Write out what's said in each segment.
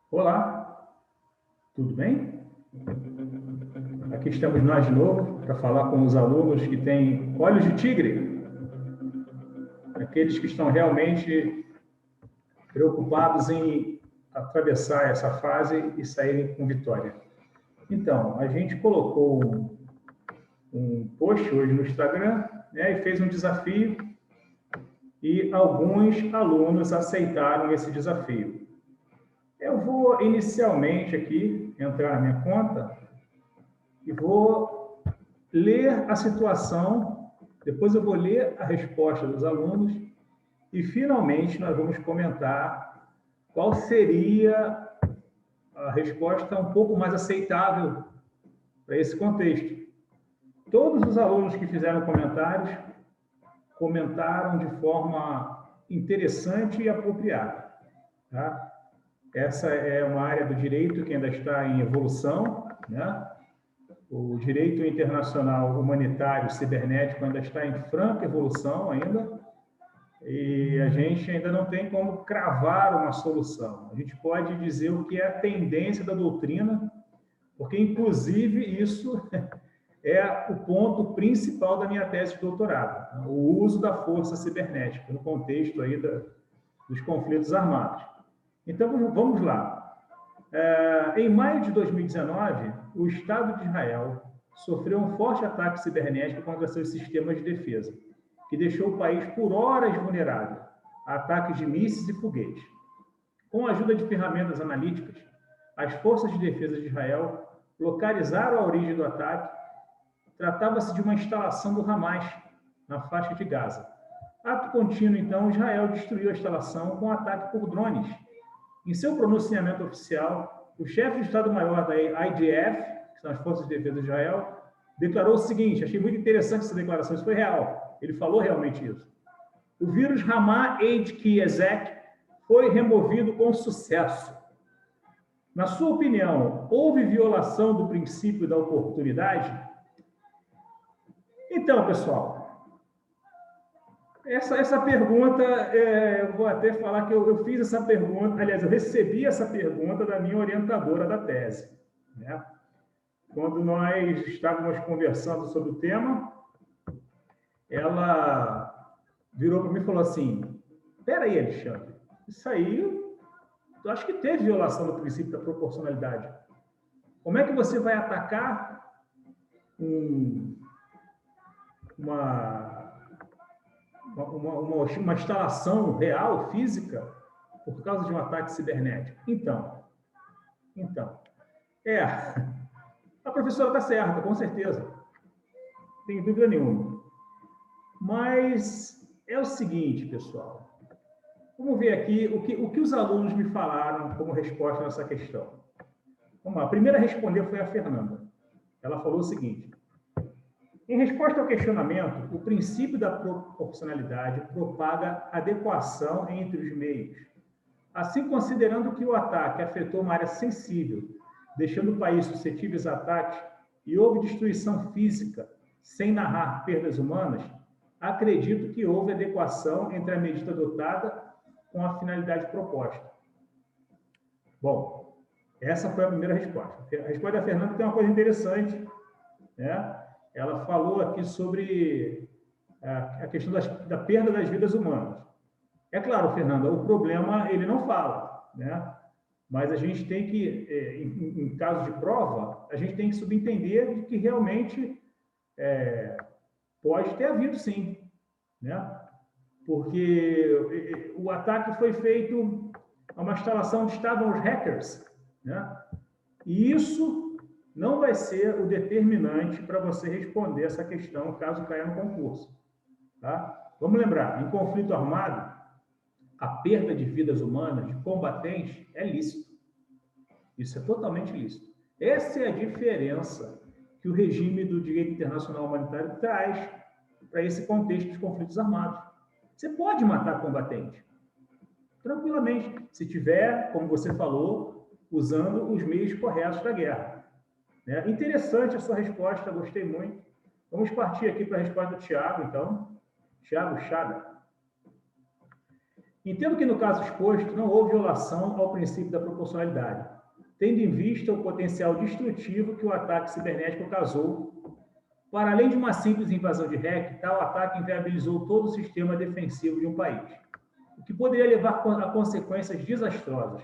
Olá, tudo bem? Aqui estamos nós de novo para falar com os alunos que têm olhos de tigre, aqueles que estão realmente preocupados em atravessar essa fase e saírem com vitória. Então, a gente colocou um post hoje no Instagram, né, e fez um desafio e alguns alunos aceitaram esse desafio. Eu vou inicialmente aqui entrar na minha conta e vou ler a situação, depois eu vou ler a resposta dos alunos e, finalmente, nós vamos comentar qual seria a resposta um pouco mais aceitável para esse contexto. Todos os alunos que fizeram comentários comentaram de forma interessante e apropriada. Tá? Essa é uma área do direito que ainda está em evolução, né? O direito internacional humanitário cibernético ainda está em franca evolução ainda, e a gente ainda não tem como cravar uma solução. A gente pode dizer o que é a tendência da doutrina, porque, inclusive, isso é o ponto principal da minha tese de doutorado, o uso da força cibernética no contexto aí dos conflitos armados. Então, vamos lá. Em maio de 2019, o Estado de Israel sofreu um forte ataque cibernético contra seus sistemas de defesa, que deixou o país por horas vulnerável a ataques de mísseis e foguetes. Com a ajuda de ferramentas analíticas, as forças de defesa de Israel localizaram a origem do ataque. Tratava-se de uma instalação do Hamas na faixa de Gaza. Ato contínuo, então, Israel destruiu a instalação com ataque por drones. Em seu pronunciamento oficial, o chefe de Estado-Maior da IDF, que são as Forças de Defesa de Israel, declarou o seguinte, achei muito interessante essa declaração, isso foi real, ele falou realmente isso. O vírus Ramah-Eid-Ki-Ezek foi removido com sucesso. Na sua opinião, houve violação do princípio da oportunidade? Então, pessoal, essa pergunta, eu vou até falar que eu fiz essa pergunta, aliás, eu recebi essa pergunta da minha orientadora da tese, né? Quando nós estávamos conversando sobre o tema, ela virou para mim e falou assim, espera aí, Alexandre, isso aí, eu acho que teve violação do princípio da proporcionalidade. Como é que você vai atacar uma instalação real, física, por causa de um ataque cibernético? Então, a professora está certa, com certeza, não tem dúvida nenhuma. Mas é o seguinte, pessoal, vamos ver aqui o que os alunos me falaram como resposta nessa questão. Vamos lá, a primeira a responder foi a Fernanda. Ela falou o seguinte, em resposta ao questionamento, o princípio da proporcionalidade propaga adequação entre os meios. Assim, considerando que o ataque afetou uma área sensível, deixando o país suscetível a ataques, e houve destruição física, sem narrar perdas humanas, acredito que houve adequação entre a medida adotada com a finalidade proposta. Bom, essa foi a primeira resposta. A resposta da Fernanda tem uma coisa interessante, né? Ela falou aqui sobre a questão da perda das vidas humanas. É claro, Fernanda, o problema ele não fala, né? Mas a gente tem que, em caso de prova, a gente tem que subentender de que realmente pode ter havido, sim, né? Porque o ataque foi feito a uma instalação onde estavam os hackers, né? E isso não vai ser o determinante para você responder essa questão caso caia no concurso. Tá? Vamos lembrar, em conflito armado, a perda de vidas humanas, de combatentes, é lícito. Isso é totalmente lícito. Essa é a diferença que o regime do direito internacional humanitário traz para esse contexto de conflitos armados. Você pode matar combatente, tranquilamente, se tiver, como você falou, usando os meios corretos da guerra. Interessante a sua resposta, gostei muito. Vamos partir aqui para a resposta do Tiago, então. Tiago Chaga. Entendo que, no caso exposto, não houve violação ao princípio da proporcionalidade, tendo em vista o potencial destrutivo que o ataque cibernético causou. Para além de uma simples invasão de hack, tal ataque inviabilizou todo o sistema defensivo de um país, o que poderia levar a consequências desastrosas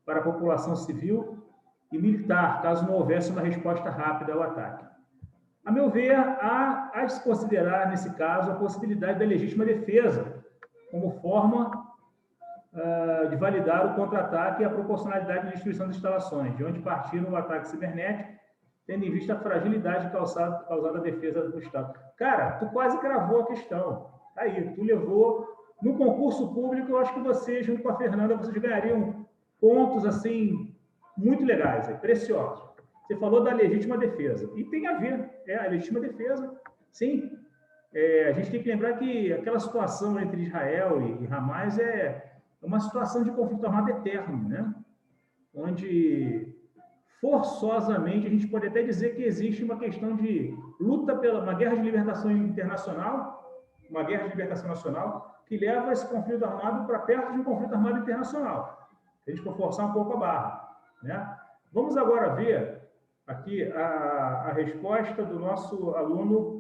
para a população civil e militar, caso não houvesse uma resposta rápida ao ataque. A meu ver, há de se considerar, nesse caso, a possibilidade da legítima defesa, como forma de validar o contra-ataque e a proporcionalidade de destruição das instalações, de onde partiram o ataque cibernético, tendo em vista a fragilidade causada à defesa do Estado. Cara, tu quase cravou a questão. Tá aí, tu levou... No concurso público, eu acho que você, junto com a Fernanda, vocês ganhariam pontos, assim, muito legais, preciosos. Você falou da legítima defesa. E tem a ver, a legítima defesa, sim. A gente tem que lembrar que aquela situação entre Israel e Hamas é uma situação de conflito armado eterno, né? Onde, forçosamente, a gente pode até dizer que existe uma questão de luta uma guerra de libertação internacional, uma guerra de libertação nacional, que leva esse conflito armado para perto de um conflito armado internacional. A gente for forçar um pouco a barra, né? Vamos agora ver aqui a resposta do nosso aluno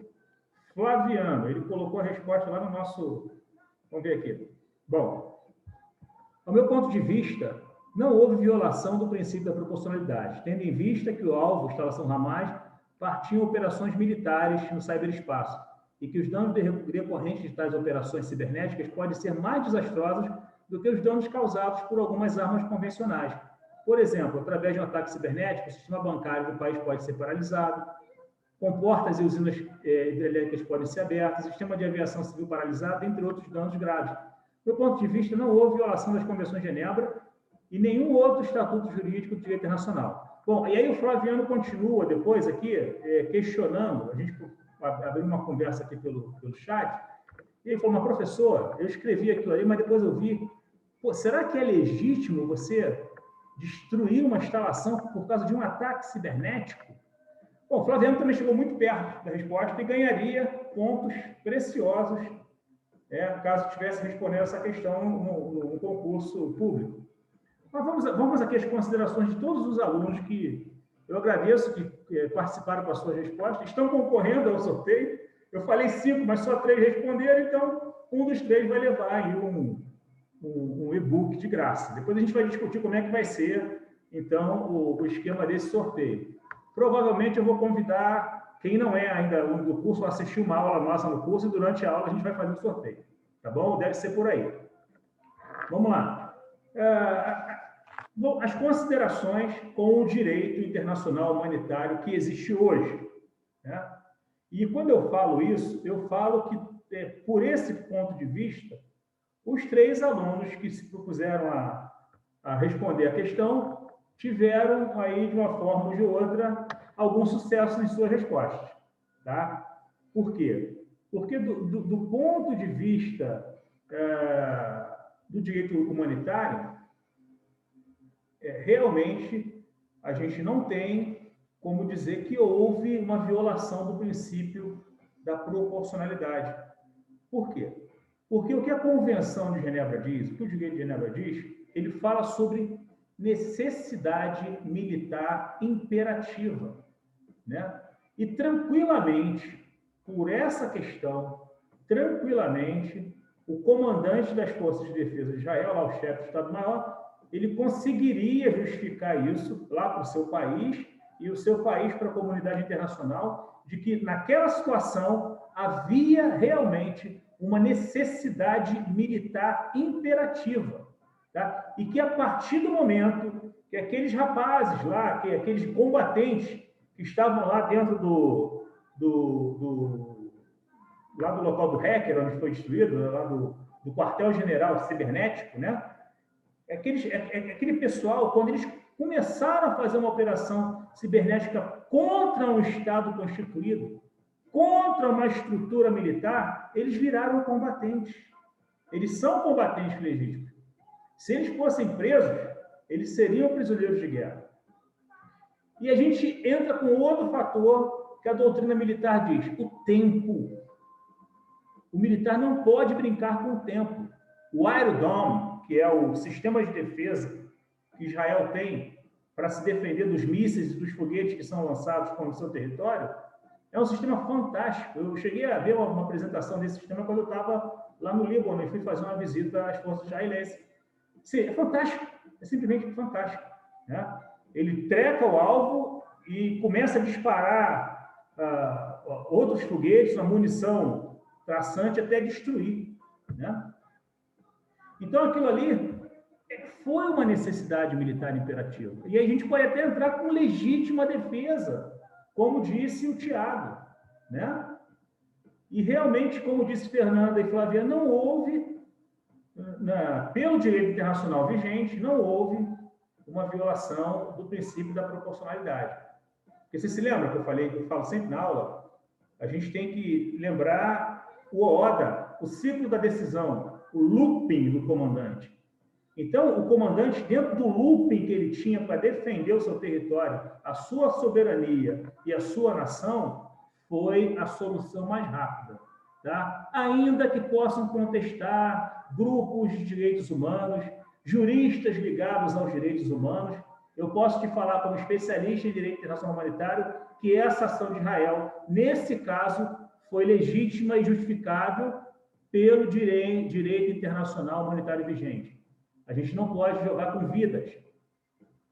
Flaviano. Ele colocou a resposta lá no nosso... Vamos ver aqui. Bom, ao meu ponto de vista, não houve violação do princípio da proporcionalidade, tendo em vista que o alvo, a instalação Hamas, partiam operações militares no ciberespaço e que os danos decorrentes de tais operações cibernéticas podem ser mais desastrosos do que os danos causados por algumas armas convencionais. Por exemplo, através de um ataque cibernético, o sistema bancário do país pode ser paralisado, com portas e usinas hidrelétricas podem ser abertas, sistema de aviação civil paralisado, entre outros danos graves. Do meu ponto de vista, não houve violação das Convenções de Genebra e nenhum outro estatuto jurídico do direito internacional. Bom, e aí o Flaviano continua depois aqui, questionando, a gente abriu uma conversa aqui pelo chat, e ele falou, mas professor, eu escrevi aquilo ali, mas depois eu vi, pô, será que é legítimo você destruir uma instalação por causa de um ataque cibernético? Bom, o Flaviano também chegou muito perto da resposta e ganharia pontos preciosos caso estivesse respondendo essa questão no concurso público. Mas vamos aqui às considerações de todos os alunos que eu agradeço que participaram com as suas respostas, estão concorrendo ao sorteio. Eu falei 5, mas só 3 responderam, então um dos 3 vai levar aí um e-book de graça. Depois a gente vai discutir como é que vai ser, então, o esquema desse sorteio. Provavelmente eu vou convidar quem não é ainda aluno do curso a assistir uma aula nossa no curso e durante a aula a gente vai fazer o sorteio. Tá bom? Deve ser por aí. Vamos lá. As considerações com o direito internacional humanitário que existe hoje, né? E quando eu falo isso, eu falo que, por esse ponto de vista, os 3 alunos que se propuseram a responder a questão tiveram aí, de uma forma ou de outra, algum sucesso em suas respostas. Tá? Por quê? Porque, do ponto de vista do direito humanitário, realmente a gente não tem como dizer que houve uma violação do princípio da proporcionalidade. Por quê? Porque o que a Convenção de Genebra diz, o que o direito de Genebra diz, ele fala sobre necessidade militar imperativa, né? E tranquilamente, por essa questão, tranquilamente, o comandante das Forças de Defesa de Israel, lá o chefe do Estado-Maior, ele conseguiria justificar isso lá para o seu país e o seu país para a comunidade internacional, de que naquela situação havia realmente uma necessidade militar imperativa. Tá? E que a partir do momento que aqueles rapazes lá, que aqueles combatentes que estavam lá dentro lá do local do hacker, onde foi destruído, lá do quartel-general cibernético, né? Aquele pessoal, quando eles começaram a fazer uma operação cibernética contra um Estado constituído, contra uma estrutura militar, eles viraram combatentes. Eles são combatentes legítimos. Se eles fossem presos, eles seriam prisioneiros de guerra. E a gente entra com outro fator que a doutrina militar diz: o tempo. O militar não pode brincar com o tempo. O Iron Dome, que é o sistema de defesa que Israel tem para se defender dos mísseis e dos foguetes que são lançados contra o seu território, é um sistema fantástico. Eu cheguei a ver uma apresentação desse sistema quando eu estava lá no Líbano e fui fazer uma visita às forças israelenses. Sim, é fantástico, é simplesmente fantástico, né? Ele treca o alvo e começa a disparar outros foguetes, uma munição traçante até destruir, né? Então, aquilo ali foi uma necessidade militar imperativa. E aí a gente pode até entrar com legítima defesa, como disse o Tiago, né? E realmente, como disse Fernanda e Flávia, não houve, pelo direito internacional vigente, não houve uma violação do princípio da proporcionalidade. Porque você se lembra que eu falo sempre na aula, a gente tem que lembrar o OODA, o ciclo da decisão, o looping do comandante. Então, o comandante, dentro do looping que ele tinha para defender o seu território, a sua soberania e a sua nação, foi a solução mais rápida. Tá? Ainda que possam contestar grupos de direitos humanos, juristas ligados aos direitos humanos, eu posso te falar como especialista em direito internacional humanitário que essa ação de Israel, nesse caso, foi legítima e justificável pelo direito internacional humanitário vigente. A gente não pode jogar com vidas.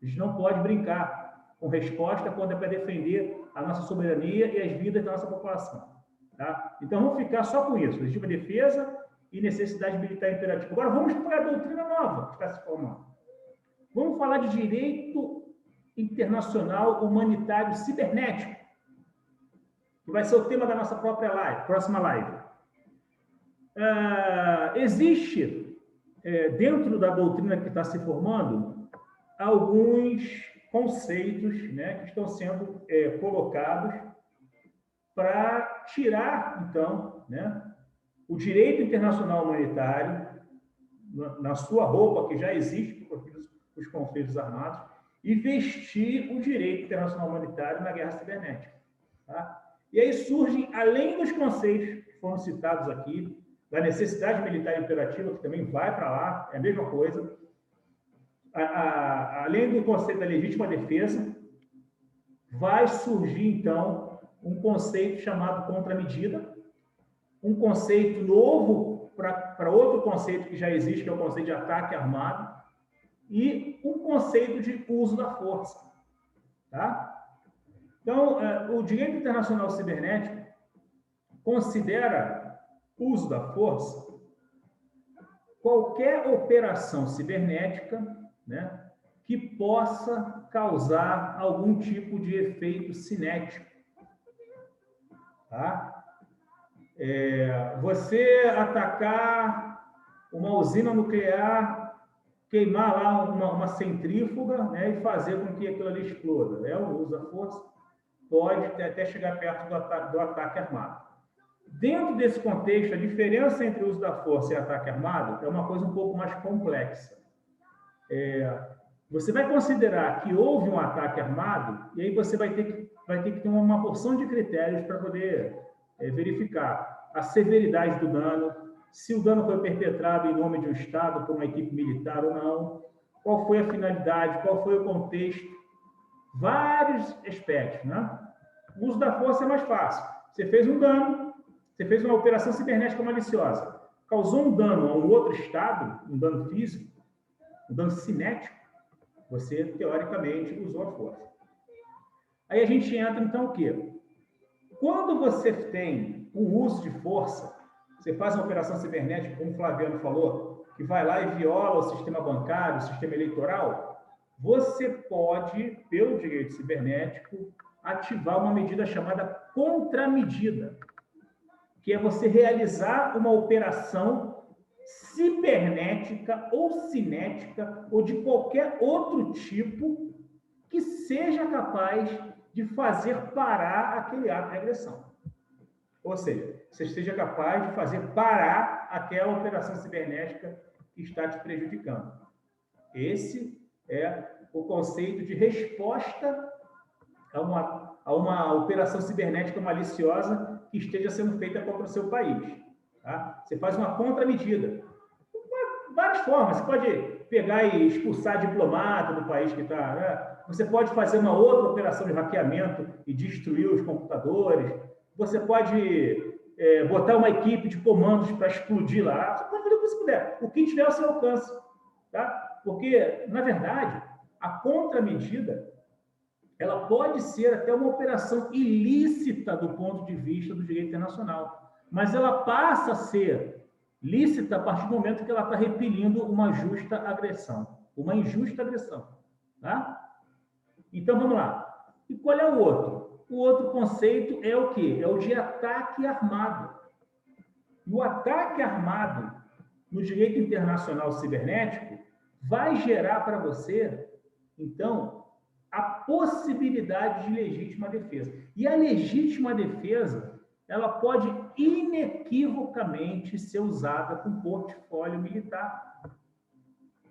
A gente não pode brincar com resposta quando é para defender a nossa soberania e as vidas da nossa população. Tá? Então, vamos ficar só com isso. Legítima defesa e necessidade militar imperativa. Agora, vamos para a doutrina nova que está se formando. Vamos falar de direito internacional humanitário cibernético, que vai ser o tema da nossa próxima live. Existe, dentro da doutrina que está se formando, alguns conceitos, né, que estão sendo colocados para tirar, então, né, o direito internacional humanitário na sua roupa, que já existe para os conflitos armados, e vestir o direito internacional humanitário na guerra cibernética. Tá? E aí surgem, além dos conceitos que foram citados aqui, da necessidade militar imperativa, que também vai para lá, é a mesma coisa, além do conceito da legítima defesa, vai surgir, então, um conceito chamado contramedida, um conceito novo para outro conceito que já existe, que é o conceito de ataque armado, e um conceito de uso da força. Tá? Então, o direito internacional cibernético considera uso da força qualquer operação cibernética, né, que possa causar algum tipo de efeito cinético. Tá? Você atacar uma usina nuclear, queimar lá uma centrífuga, né, e fazer com que aquilo ali exploda. O uso da força pode até chegar perto do ataque armado. Dentro desse contexto, a diferença entre o uso da força e ataque armado é uma coisa um pouco mais complexa. Você vai considerar que houve um ataque armado, e aí você vai ter que ter uma porção de critérios para poder verificar a severidade do dano, se o dano foi perpetrado em nome de um Estado, por uma equipe militar ou não, qual foi a finalidade, qual foi o contexto, vários aspectos, né? O uso da força é mais fácil. Você fez um dano, você fez uma operação cibernética maliciosa, causou um dano a um outro Estado, um dano físico, um dano cinético, você, teoricamente, usou a força. Aí a gente entra, então, o quê? Quando você tem o uso de força, você faz uma operação cibernética, como o Flaviano falou, que vai lá e viola o sistema bancário, o sistema eleitoral, você pode, pelo direito cibernético, ativar uma medida chamada contramedida, que é você realizar uma operação cibernética ou cinética ou de qualquer outro tipo que seja capaz de fazer parar aquele ato de agressão. Ou seja, você seja capaz de fazer parar aquela operação cibernética que está te prejudicando. Esse é o conceito de resposta a uma operação cibernética maliciosa que esteja sendo feita contra o seu país. Tá? Você faz uma contramedida. formas. Você pode pegar e expulsar diplomata do país que está, né? Você pode fazer uma outra operação de hackeamento e destruir os computadores. Você pode botar uma equipe de comandos para explodir lá. Você pode fazer o que você puder, o que tiver ao seu alcance. Tá? Porque, na verdade, a contramedida ela pode ser até uma operação ilícita do ponto de vista do direito internacional, mas ela passa a ser lícita a partir do momento que ela está repelindo uma justa agressão, uma injusta agressão. Tá? Então, vamos lá. E qual é o outro? O outro conceito é o quê? É o de ataque armado. E o ataque armado no direito internacional cibernético vai gerar para você, então, a possibilidade de legítima defesa. E a legítima defesa, ela pode inequivocamente ser usada com portfólio militar.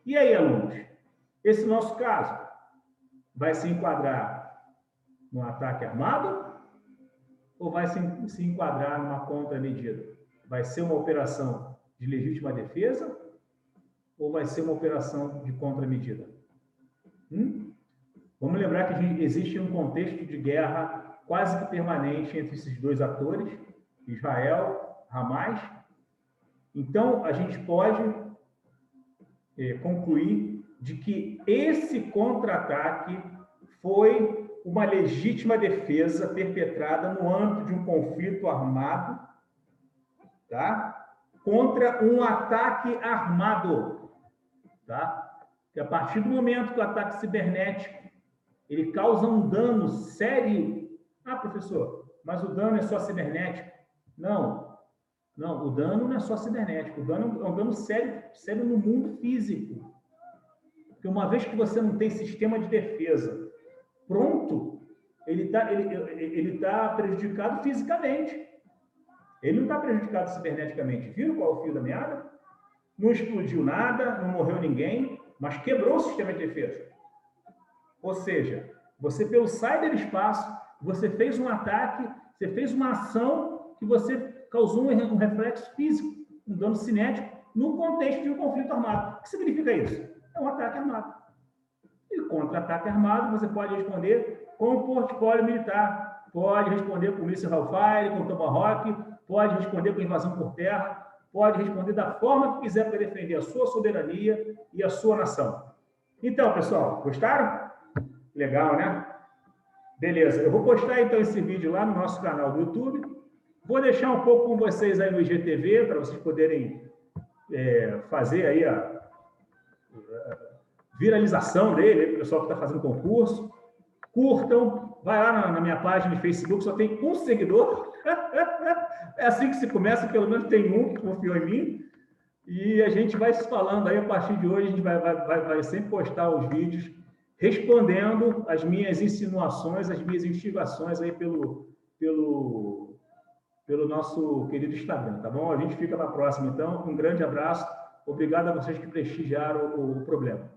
E aí, alunos? Esse nosso caso vai se enquadrar no ataque armado ou vai se enquadrar numa contramedida? Vai ser uma operação de legítima defesa ou vai ser uma operação de contramedida? Vamos lembrar que existe um contexto de guerra quase que permanente entre esses dois atores, Israel, Hamas. Então, a gente pode concluir de que esse contra-ataque foi uma legítima defesa perpetrada no âmbito de um conflito armado, tá? Contra um ataque armado, tá? Que a partir do momento que o ataque cibernético ele causa um dano sério. Ah, professor, mas o dano é só cibernético? Não, o dano não é só cibernético. O dano é um dano sério no mundo físico. Porque uma vez que você não tem sistema de defesa pronto, ele tá prejudicado fisicamente. Ele não está prejudicado ciberneticamente. Viram qual é o fio da meada? Não explodiu nada, não morreu ninguém, mas quebrou o sistema de defesa. Ou seja, você, pelo cyberespaço, você fez um ataque, você fez uma ação que você causou um reflexo físico, um dano cinético, no contexto de um conflito armado. O que significa isso? É um ataque armado. E contra-ataque armado, você pode responder com o portfólio militar, pode responder com míssil Hellfire, com Tomahawk, pode responder com invasão por terra, pode responder da forma que quiser para defender a sua soberania e a sua nação. Então, pessoal, gostaram? Legal, né? Beleza, eu vou postar então esse vídeo lá no nosso canal do YouTube. Vou deixar um pouco com vocês aí no IGTV, para vocês poderem fazer aí a viralização dele, o pessoal que está fazendo concurso. Curtam, vai lá na minha página de Facebook, só tem um seguidor. É assim que se começa, pelo menos tem um que confiou em mim. E a gente vai se falando aí, a partir de hoje, a gente vai sempre postar os vídeos respondendo as minhas insinuações, as minhas investigações aí pelo nosso querido Instagram, tá bom? A gente fica na próxima, então. Um grande abraço. Obrigado a vocês que prestigiaram o problema.